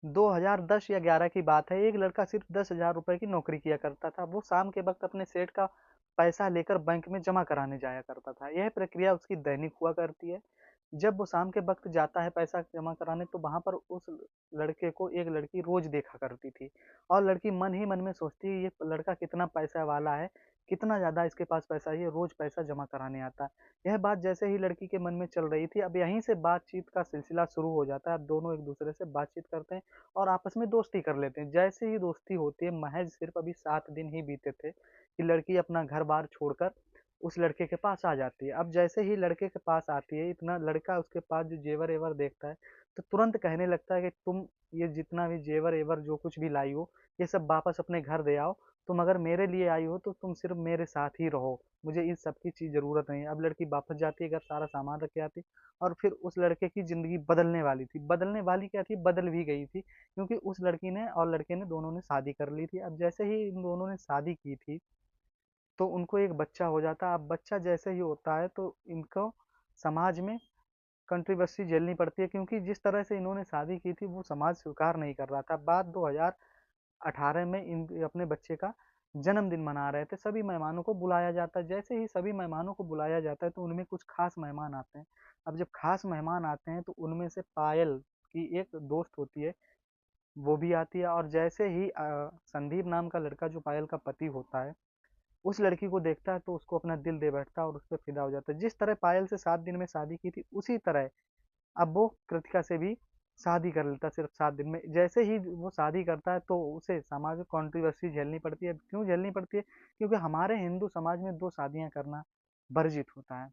2010 या 11 की बात है। एक लड़का सिर्फ 10,000 रुपए की नौकरी किया करता था। वो शाम के वक्त अपने सेठ का पैसा लेकर बैंक में जमा कराने जाया करता था। यह प्रक्रिया उसकी दैनिक हुआ करती है। जब वो शाम के वक्त जाता है पैसा जमा कराने, तो वहां पर उस लड़के को एक लड़की रोज देखा करती थी। और लड़की मन ही मन में सोचती है, ये लड़का कितना पैसा वाला है, कितना ज्यादा इसके पास पैसा है, ये रोज पैसा जमा कराने आता है। यह बात जैसे ही लड़की के मन में चल रही थी, अब यहीं से बातचीत का सिलसिला शुरू हो जाता है। अब दोनों एक दूसरे से बातचीत करते हैं और आपस में दोस्ती कर लेते हैं। जैसे ही दोस्ती होती है, महज सिर्फ अभी 7 दिन ही बीते थे कि लड़की अपना घर बार छोड़कर उस लड़के के पास आ जाती है। अब जैसे ही लड़के के पास आती है, इतना लड़का उसके पास जो जेवर एवर देखता है, तो तुरंत कहने लगता है कि तुम ये जितना भी जेवर एवर जो कुछ भी लाई हो, ये सब वापस अपने घर दे आओ। तुम अगर मेरे लिए आई हो तो तुम सिर्फ मेरे साथ ही रहो, मुझे इस सब की चीज जरूरत नहीं है। अब लड़की वापस जाती है घर, सारा सामान रख के आती है। और फिर उस लड़के की जिंदगी बदलने वाली थी, बदलने वाली क्या थी, बदल भी गई थी, क्योंकि उस लड़की ने और लड़के ने दोनों ने शादी कर ली थी। अब जैसे ही इन दोनों ने शादी की थी, तो उनको एक बच्चा हो जाता है। अब बच्चा जैसे ही होता है, तो इनको समाज में कंट्रोवर्सी झेलनी पड़ती है, क्योंकि जिस तरह से इन्होंने शादी की थी वो समाज स्वीकार नहीं कर रहा था। बात 2018 में इन अपने बच्चे का जन्मदिन मना रहे थे। सभी मेहमानों को बुलाया जाता है। जैसे ही सभी मेहमानों को बुलाया जाता है, तो उनमें कुछ खास मेहमान आते हैं। अब जब खास मेहमान आते हैं, तो उनमें से पायल की एक दोस्त होती है, वो भी आती है। और जैसे ही संदीप नाम का लड़का, जो पायल का पति होता है, उस लड़की को देखता है, तो उसको अपना दिल दे बैठता है और उस पर फिदा हो जाता है। जिस तरह पायल से 7 दिन में शादी की थी, उसी तरह अब वो कृतिका से भी शादी कर लेता है सिर्फ 7 दिन में। जैसे ही वो शादी करता है, तो उसे समाज में कंट्रोवर्सी झेलनी पड़ती है। क्यों झेलनी पड़ती है? क्योंकि हमारे हिंदू समाज में 2 शादियां करना वर्जित होता है।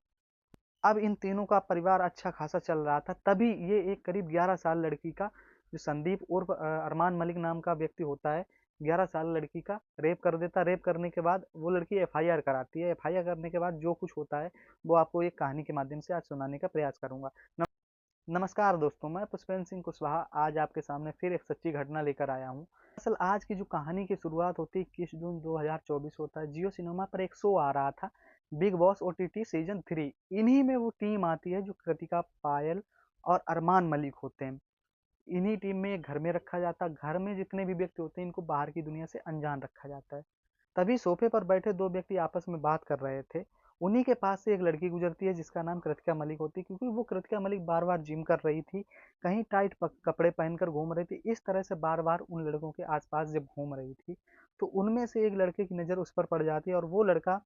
अब इन तीनों का परिवार अच्छा खासा चल रहा था, तभी ये एक करीब 11 साल लड़की का, जो संदीप उर्फ अरमान मलिक नाम का व्यक्ति होता है, 11 साल लड़की का रेप कर देता। रेप करने के बाद वो लड़की एफआईआर कराती है। एफआईआर करने के बाद जो कुछ होता है, वो आपको एक कहानी के माध्यम से आज सुनाने का प्रयास करूंगा। नमस्कार दोस्तों, मैं पुष्पेंद्र सिंह कुशवाहा आज आपके सामने फिर एक सच्ची घटना लेकर आया हूँ। दरअसल आज की जो कहानी की शुरुआत होती है, 21 जून 2024 होता है। जियो सिनेमा पर एक शो आ रहा था, बिग बॉस ओटीटी सीजन 3। इन्हीं में वो टीम आती है जो कृतिका, पायल और अरमान मलिक होते हैं। इन्हीं टीम में एक घर में रखा जाता है। घर में जितने भी व्यक्ति होते हैं, इनको बाहर की दुनिया से अनजान रखा जाता है। तभी सोफे पर बैठे दो व्यक्ति आपस में बात कर रहे थे। उन्हीं के पास से एक लड़की गुजरती है, जिसका नाम कृतिका मलिक होती है। क्योंकि वो कृतिका मलिक बार बार जिम कर रही थी, कहीं टाइट कपड़े पहनकर घूम रही थी, इस तरह से बार बार उन लड़कों के आसपास जब घूम रही थी, तो उनमें से एक लड़के की नज़र उस पर पड़ जाती है। और वो लड़का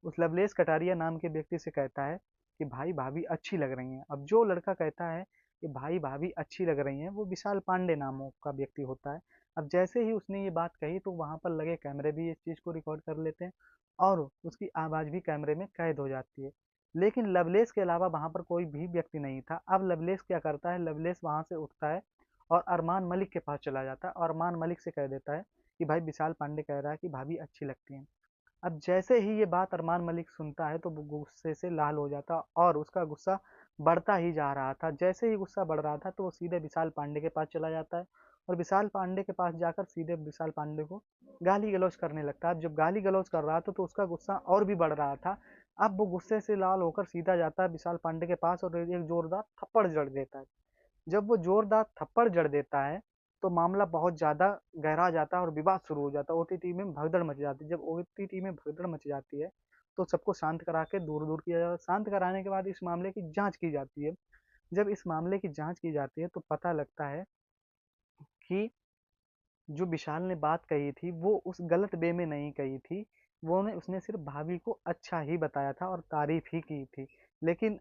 उस लवलेश कटारिया नाम के व्यक्ति से कहता है कि भाई भाभी अच्छी लग रही हैं। अब जो लड़का कहता है कि भाई भाभी अच्छी लग रही हैं, वो विशाल पांडे नामों का व्यक्ति होता है। अब जैसे ही उसने ये बात कही, तो वहां पर लगे कैमरे भी इस चीज को रिकॉर्ड कर लेते हैं, और उसकी आवाज भी कैमरे में कैद हो जाती है। लेकिन लवलेश के अलावा वहां पर कोई भी व्यक्ति नहीं था। अब लवलेश क्या करता है, लवलेश वहां से उठता है और अरमान मलिक के पास चला जाता है, और अरमान मलिक से कह देता है कि भाई विशाल पांडे कह रहा है कि भाभी अच्छी लगती हैं। अब जैसे ही ये बात अरमान मलिक सुनता है, तो वो गुस्से से लाल हो जाता, और उसका गुस्सा बढ़ता ही जा रहा था। जैसे ही गुस्सा बढ़ रहा था, तो वो सीधे विशाल पांडे के पास चला जाता है, और विशाल पांडे के पास जाकर सीधे विशाल पांडे को गाली गलौज करने लगता है। जब गाली गलौज कर रहा था, तो उसका गुस्सा और भी बढ़ रहा था। अब वो गुस्से से लाल होकर सीधा जाता है विशाल पांडे के पास, और एक जोरदार थप्पड़ जड़ देता है। जब वो जोरदार थप्पड़ जड़ देता है, तो मामला बहुत ज़्यादा गहरा जाता है और विवाद शुरू हो जाता है। ओटीटी में भगदड़ मच जाती है। जब ओटीटी में भगदड़ मच जाती है, तो सबको शांत करा के दूर दूर किया जाता है। शांत कराने के बाद इस मामले की जांच की जाती है। जब इस मामले की जांच की जाती है, तो पता लगता है कि जो विशाल ने बात कही थी, वो उस गलत वे में नहीं कही थी। उसने सिर्फ भाभी को अच्छा ही बताया था और तारीफ ही की थी। लेकिन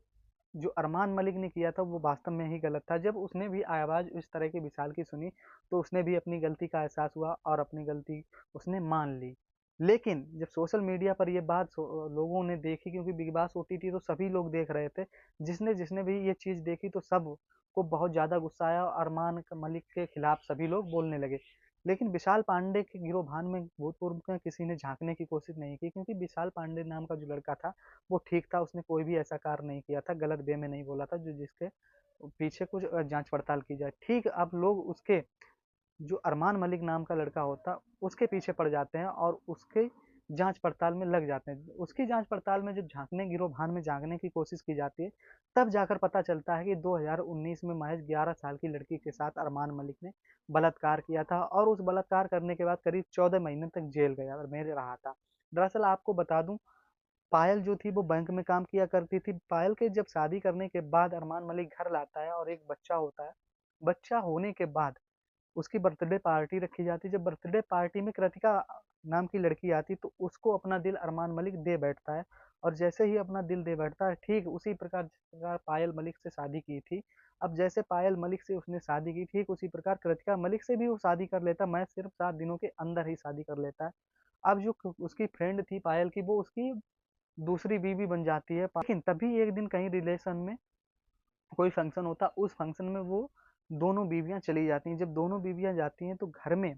जो अरमान मलिक ने किया था, वो वास्तव में ही गलत था। जब उसने भी आवाज़ इस तरह की विशाल की सुनी, तो उसने भी अपनी गलती का एहसास हुआ और अपनी गलती उसने मान ली। लेकिन जब सोशल मीडिया पर ये बात लोगों ने देखी, क्योंकि बिग बॉस ओटीटी तो सभी लोग देख रहे थे, जिसने जिसने भी ये चीज़ देखी, तो सब को बहुत ज़्यादा गुस्सा आया और अरमान मलिक के खिलाफ सभी लोग बोलने लगे। लेकिन विशाल पांडे के गिरोबान में भूतपूर्व में किसी ने झांकने की कोशिश नहीं की, क्योंकि विशाल पांडे नाम का जो लड़का था, वो ठीक था। उसने कोई भी ऐसा कार्य नहीं किया था, गलत वे में नहीं बोला था, जो जिसके पीछे कुछ जांच पड़ताल की जाए। ठीक, अब लोग उसके, जो अरमान मलिक नाम का लड़का होता, उसके पीछे पड़ जाते हैं और उसके जांच पड़ताल में लग जाते हैं। उसकी जांच पड़ताल में जब झांकने गिरोबान में झांकने की कोशिश की जाती है, तब जाकर पता चलता है कि 2019 में महज 11 साल की लड़की के साथ अरमान मलिक ने बलात्कार किया था और उस बलात्कार करने के बाद करीब 14 महीने तक जेल गया और में रहा था। दरअसल आपको बता दूं, पायल जो थी वो बैंक में काम किया करती थी। पायल के जब शादी करने के बाद अरमान मलिक घर लाता है और एक बच्चा होता है। बच्चा होने के बाद उसकी बर्थडे पार्टी रखी जाती है। जब बर्थडे पार्टी में कृतिका नाम की लड़की आती तो उसको अपना दिल अरमान मलिक दे बैठता है और जैसे ही अपना दिल दे बैठता है, ठीक उसी प्रकार जिस प्रकार पायल मलिक से शादी की थी, अब जैसे पायल मलिक से उसने शादी की, ठीक उसी प्रकार कृतिका मलिक से भी वो शादी कर लेता है। मैं सिर्फ 7 दिनों के अंदर ही शादी कर लेता है। अब जो उसकी फ्रेंड थी पायल की, वो उसकी दूसरी बीवी बन जाती है। लेकिन तभी एक दिन कहीं रिलेशन में कोई फंक्शन होता, उस फंक्शन में वो दोनों बीवियां चली जाती हैं। जब दोनों बीवियां जाती हैं तो घर में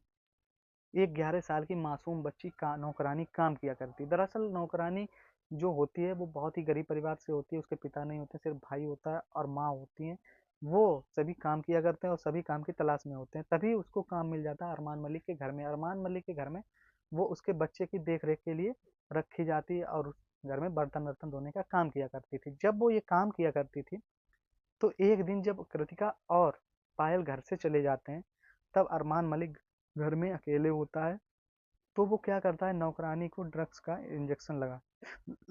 एक 11 साल की मासूम बच्ची का नौकरानी काम किया करती है। दरअसल नौकरानी जो होती है वो बहुत ही गरीब परिवार से होती है। उसके पिता नहीं होते, सिर्फ भाई होता है और माँ होती है। वो सभी काम किया करते हैं और सभी काम की तलाश में होते हैं। तभी उसको काम मिल जाता है अरमान मलिक के घर में। अरमान मलिक के घर में वो उसके बच्चे की देख रेख के लिए रखी जाती है और उस घर में बर्तन वर्तन धोने का काम किया करती थी। जब वो ये काम किया करती थी तो एक दिन जब कृतिका और पायल घर से चले जाते हैं, तब अरमान मलिक घर में अकेले होता है। तो वो क्या करता है, नौकरानी को ड्रग्स का इंजेक्शन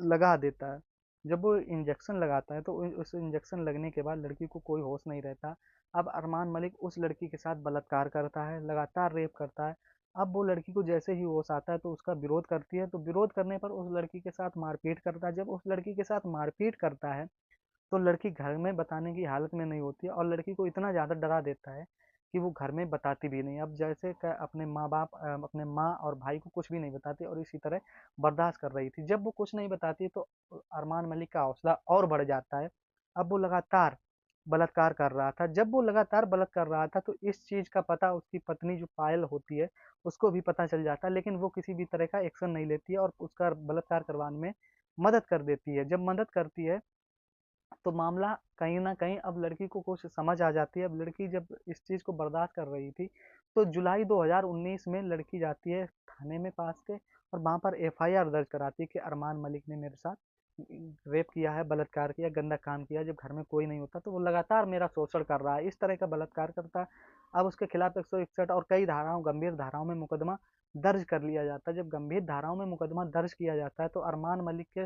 लगा देता है। जब वो इंजेक्शन लगाता है तो उस इंजेक्शन लगने के बाद लड़की को कोई होश नहीं रहता। अब अरमान मलिक उस लड़की के साथ बलात्कार करता है, लगातार रेप करता है। अब वो लड़की को जैसे ही होश आता है तो उसका विरोध करती है, तो विरोध करने पर उस लड़की के साथ मारपीट करता है। जब उस लड़की के साथ मारपीट करता है तो लड़की घर में बताने की हालत में नहीं होती है और लड़की को इतना ज़्यादा डरा देता है कि वो घर में बताती भी नहीं। अब जैसे अपने माँ बाप अपने माँ और भाई को कुछ भी नहीं बताती और इसी तरह बर्दाश्त कर रही थी। जब वो कुछ नहीं बताती तो अरमान मलिक का हौसला और बढ़ जाता है। अब वो लगातार बलात्कार कर रहा था। जब वो लगातार बलात्कार कर रहा था तो इस चीज़ का पता उसकी पत्नी जो पायल होती है उसको भी पता चल जाता है, लेकिन वो किसी भी तरह का एक्शन नहीं लेती है और उसका बलात्कार करवाने में मदद कर देती है। जब मदद करती है तो मामला कहीं न कहीं अब लड़की को कुछ समझ आ जाती है। अब लड़की जब इस चीज़ को बर्दाश्त कर रही थी, तो जुलाई 2019 में लड़की जाती है थाने में पास के और वहाँ पर एफआईआर दर्ज कराती है कि अरमान मलिक ने मेरे साथ रेप किया है, बलात्कार किया, गंदा काम किया। जब घर में कोई नहीं होता तो वो लगातार मेरा शोषण कर रहा है, इस तरह का बलात्कार करता है। अब उसके खिलाफ 161 और कई धाराओं, गंभीर धाराओं में मुकदमा दर्ज कर लिया जाता है। जब गंभीर धाराओं में मुकदमा दर्ज किया जाता है तो अरमान मलिक के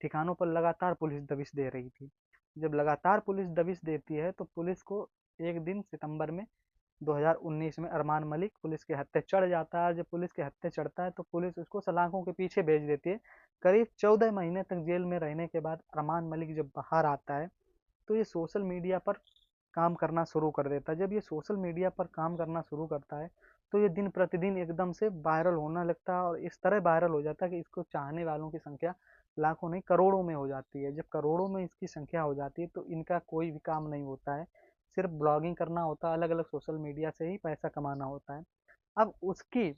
ठिकानों पर लगातार पुलिस दबिश दे रही थी। जब लगातार पुलिस दबिश देती है तो पुलिस को एक दिन सितंबर में 2019 में अरमान मलिक पुलिस के हत्थे चढ़ जाता है। जब पुलिस के हत्थे चढ़ता है तो पुलिस उसको सलाखों के पीछे भेज देती है। करीब 14 महीने तक जेल में रहने के बाद अरमान मलिक जब बाहर आता है तो ये सोशल मीडिया पर काम करना शुरू कर देता है। जब ये सोशल मीडिया पर काम करना शुरू करता है तो ये दिन प्रतिदिन एकदम से वायरल होने लगता है और इस तरह वायरल हो जाता है कि इसको चाहने वालों की संख्या लाखों नहीं करोड़ों में हो जाती है। जब करोड़ों में इसकी संख्या हो जाती है तो इनका कोई भी काम नहीं होता है, सिर्फ ब्लॉगिंग करना होता है, अलग अलग सोशल मीडिया से ही पैसा कमाना होता है। अब उसकी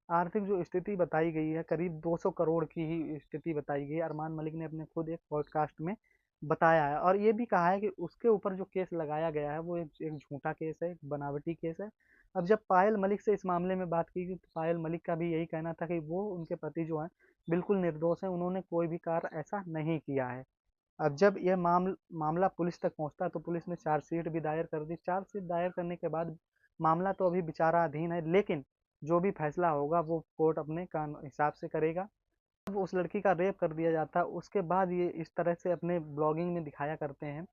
आर्थिक जो स्थिति बताई गई है, करीब 200 करोड़ की ही स्थिति बताई गई है। अरमान मलिक ने अपने खुद एक पॉडकास्ट में बताया है और ये भी कहा है कि उसके ऊपर जो केस लगाया गया है वो एक झूठा केस है, एक बनावटी केस है। अब जब पायल मलिक से इस मामले में बात की गई तो पायल मलिक का भी यही कहना था कि वो उनके पति जो हैं बिल्कुल निर्दोष हैं, उन्होंने कोई भी कार्य ऐसा नहीं किया है। अब जब यह मामला पुलिस तक पहुंचता है तो पुलिस ने चार्जशीट भी दायर कर दी। चार्जशीट दायर करने के बाद मामला तो अभी विचाराधीन है, लेकिन जो भी फैसला होगा वो कोर्ट अपने हिसाब से करेगा। जब उस लड़की का रेप कर दिया जाता है उसके बाद ये इस तरह से अपने ब्लॉगिंग में दिखाया करते हैं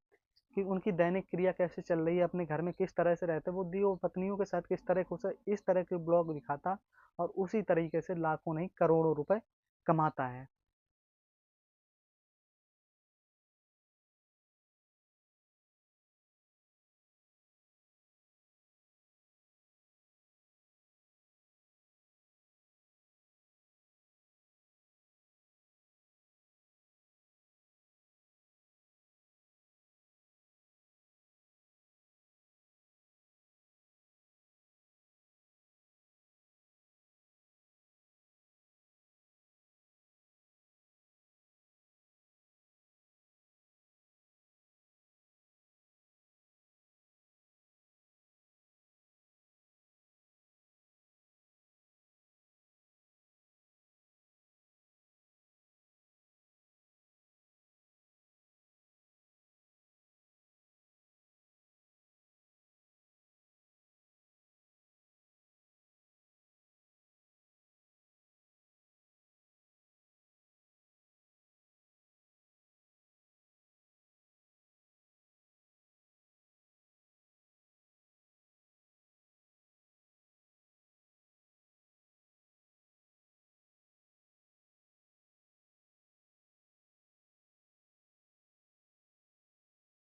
कि उनकी दैनिक क्रिया कैसे चल रही है, अपने घर में किस तरह से रहते हैं, वो दियो पत्नियों के साथ किस तरह खुश है, इस तरह के ब्लॉग दिखाता और उसी तरीके से लाखों नहीं करोड़ों रुपए कमाता है।